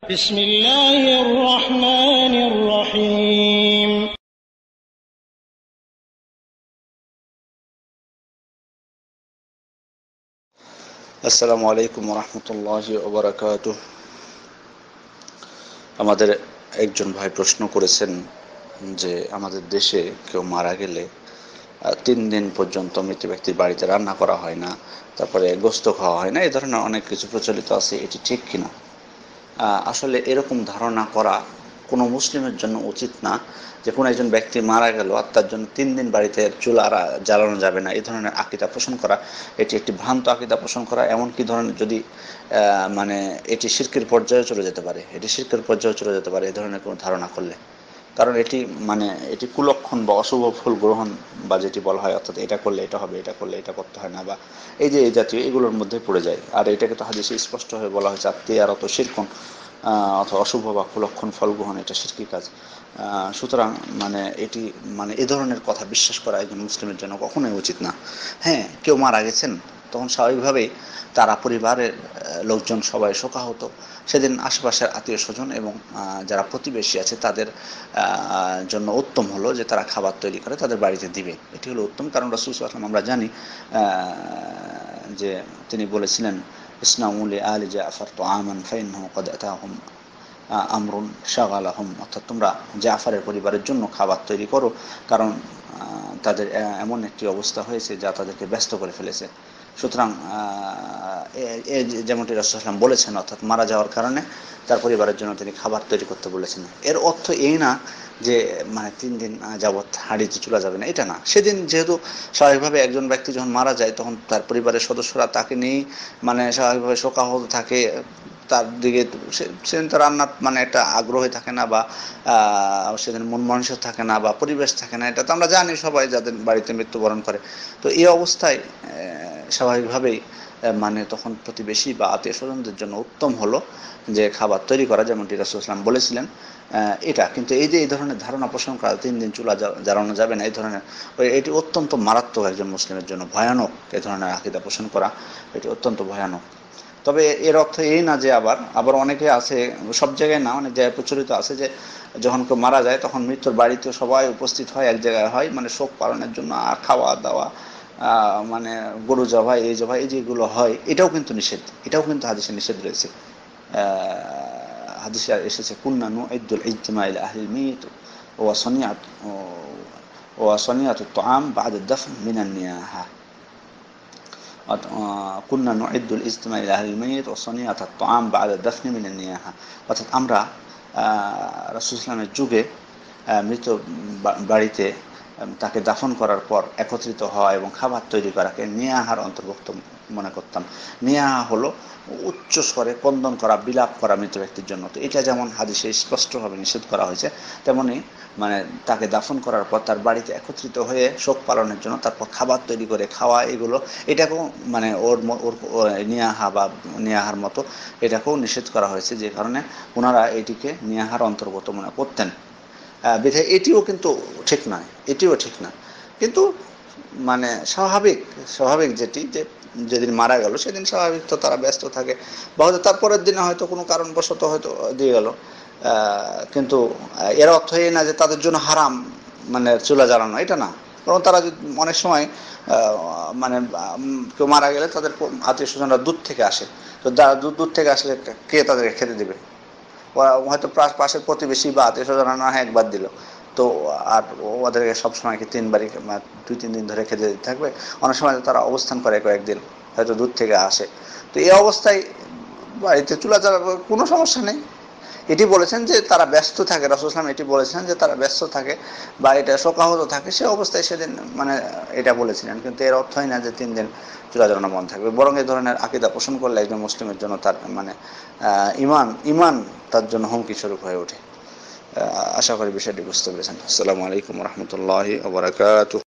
بسم الله الرحمن الرحيم আসসালামু আলাইকুম রহমতুল্লাহি ওয়া বারাকাতুহ। আমাদের একজন ভাই প্রশ্ন করেছেন যে আমাদের দেশে কেউ মারা গেলে 3 দিন পর্যন্ত মৃত ব্যক্তির বাড়িতে রান্না করা হয় না, তারপরে গোশত খাওয়া হয় না, এই ধরনের অনেক কিছু প্রচলিত আছে। এটি ঠিক কিনা? আসলে এরকম ধারণা করা কোনো মুসলিমের জন্য উচিত না যে কোনো একজন ব্যক্তি মারা গেল আর তার জন্য 3 দিন বাড়িতে চুলা জ্বালানো যাবে না, এই ধরনের আকীদা পোষণ করা এটি একটি ভ্রান্ত আকীদা পোষণ করা। এমনকি ধরনের যদি মানে এটি শিরকের পর্যায়ে চলে যেতে পারে, এই ধরনের কোনো ধারণা করলে। কারণ এটি এটি কুলক্ষণ বা অশুভ ফুল গ্রহণ বা যেটি বলা হয়, অর্থাৎ এটা করলে এটা হবে, এটা করলে এটা করতে হয় না, বা এই জাতীয় এগুলোর মধ্যে পড়ে যায়। আর এটাকে তো হাদিসে স্পষ্টভাবে বলা হয়েছে আত্মীয়ারত শিরকুন, অথবা অশুভ বা কুলক্ষণ ফল গ্রহণ এটা শিরকি কাজ। সুতরাং এটি এ ধরনের কথা বিশ্বাস করা একজন মুসলিমের জন্য কখনোই উচিত না। হ্যাঁ, কেউ মারা গেছেন, তখন স্বাভাবিকভাবেই তারা পরিবারের লোকজন সবাই শোকাহত। সেদিন আশেপাশের আত্মীয় স্বজন এবং যারা প্রতিবেশী আছে তাদের জন্য উত্তম হলো যে তারা খাবার তৈরি করে তাদের বাড়িতে দিবে, এটি হলো উত্তম। কারণ রাসূল সাল্লাল্লাহু আলাইহি ওয়াসাল্লাম আমরা জানি যে তিনি বলেছিলেন, ইসনাউ লি আলি জাফর তুআমান ফাইন্নাহু ক্বাদ আতাহুম আমরুন শাগালাহুম, অর্থাৎ তোমরা জাফরের পরিবারের জন্য খাবার তৈরি করো, কারণ তাদের এমন একটি অবস্থা হয়েছে যা তাদেরকে ব্যস্ত করে ফেলেছে। সুতরাং যেমনটি রাসূল সাল্লাল্লাহু আলাইহি ওয়াসাল্লাম বলেছেন, অর্থাৎ মারা যাওয়ার কারণে তার পরিবারের জন্য তিনি খাবার তৈরি করতে বলেছেন। এর অর্থ এই না যে 3 দিন যাবৎ হাঁড়িতে চুলা যাবে না, এটা না। সেদিন যেহেতু স্বাভাবিকভাবে একজন ব্যক্তি যখন মারা যায় তখন তার পরিবারের সদস্যরা তাকে নিয়েই স্বাভাবিকভাবে শোকাহত থাকে, তার দিকে সেদিন তো রান্নার একটা আগ্রহে থাকে না, বা সেদিন মন মানসিক থাকে না, বা পরিবেশ থাকে না। এটা তো আমরা জানি সবাই যাদের বাড়িতে মৃত্যুবরণ করে। তো এই অবস্থায় স্বাভাবিকভাবেই তখন প্রতিবেশী বা আত্মীয় স্বজনদের জন্য উত্তম হলো যে খাবার তৈরি করা, যেমনটি রাসূল সাল্লাল্লাহু আলাইহি ওয়াসাল্লাম বলেছিলেন। এটা কিন্তু এই ধরনের ধারণা পোষণ করা 3 দিন চুলা জ্বালানো যাবে না, এই ধরনের এটি অত্যন্ত মারাত্মক, একজন মুসলিমের জন্য ভয়ানক। এই ধরনের আকীদা পোষণ করা এটি অত্যন্ত ভয়ানক। তবে এর অর্থ এই না যে আবার অনেকে আছে, সব জায়গায় না, অনেক জায়গায় প্রচলিত আছে যে যখন কেউ মারা যায় তখন মৃত্যুর বাড়িতে সবাই উপস্থিত হয়, এক জায়গায় হয়, শোক পালনের জন্য, আর খাওয়া দাওয়া, গরু জবাই, এই জবাই, এই যেগুলো হয়, এটাও কিন্তু নিষেধ, এটাও কিন্তু হাদিসে নিষেধ রয়েছে। হাদিসে এসেছে, কুন্না নুইদ্দুল ইজতিমা ইলা আহলিল মাইয়িত ওয়া সনিয়াতুত তুআম বা'দা দাফন মিনান নিয়াহা। কুন্না নুইদ্দুল ইজতিমা ইলা আহলিল মাইয়িত ওয়া সনিয়াতুত তুআম বা'দা দাফনি মিনান নিয়াহা। অর্থাৎ আমরা রাসূল সাল্লাল্লাহু আলাইহি ওয়াসাল্লামের যুগে মৃত বাড়িতে তাকে দাফন করার পর একত্রিত হওয়া এবং খাবার তৈরি করাকে নিয়াহার অন্তর্ভুক্ত মনে করতাম। নিয়াহা হলো উচ্চ স্বরে ক্রন্দন করা, বিলাপ করা মৃত ব্যক্তির জন্য। তো এটা যেমন হাদিসে স্পষ্টভাবে নিষেধ করা হয়েছে, তেমনি তাকে দাফন করার পর তার বাড়িতে একত্রিত হয়ে শোক পালনের জন্য তারপর খাবার তৈরি করে খাওয়া, এগুলো এটাকেও ওর নিয়াহা বা নিয়াহার মতো এটাকেও নিষেধ করা হয়েছে, যে কারণে ওনারা এটিকে নিয়াহার অন্তর্গত মনে করতেন। বিধায় এটিও কিন্তু ঠিক নয়, এটিও ঠিক না। কিন্তু স্বাভাবিক স্বাভাবিক যেটি, যে যেদিন মারা গেল সেদিন স্বাভাবিক তো তারা ব্যস্ত থাকে, বা হয়তো তারপরের দিনে হয়তো কোনো কারণবশত হয়তো দিয়ে গেল। কিন্তু এর অর্থ এই না যে তাদের জন্য হারাম চুলা জ্বালানো, এটা না। কারণ তারা অনেক সময় কেউ মারা গেলে তাদের আত্মীয় স্বজনরা দূর থেকে আসে, তো দূর থেকে আসলে কে তাদেরকে খেতে দেবে? হয়তো পাশের প্রতিবেশী বা আত্মীয় স্বজন না হয় একবার দিল, তো আর ওদেরকে সবসময় কি 3 বারই 2-3 দিন ধরে খেতে দিতে থাকবে? অনেক সময় তারা অবস্থান করে কয়েকদিন, হয়তো দূর থেকে আসে। তো এই অবস্থায় বাড়িতে চুলা জ্বালাবে, কোনো সমস্যা নেই। এটি বলেছেন যে তারা ব্যস্ত থাকে, রাসূল সাল্লাল্লাহু আলাইহি ওয়াসাল্লাম এটি বলেছেন যে তারা ব্যস্ত থাকে বা এটা শোকাহত থাকে, সে অবস্থায় সেদিন এটা বলেছিলেন। কিন্তু এর অর্থই না যে 3 দিন চুলা জ্বালানো বন্ধ থাকবে। বরং এই ধরনের আকীদা পোষণ করলে একজন মুসলিমের জন্য তার ঈমান তার জন্য হুমকি স্বরূপ হয়ে ওঠে। আশা করি বিষয়টি বুঝতে পেরেছেন। আসসালামু আলাইকুম ওয়া রাহমাতুল্লাহি ওয়া বারাকাতুহু।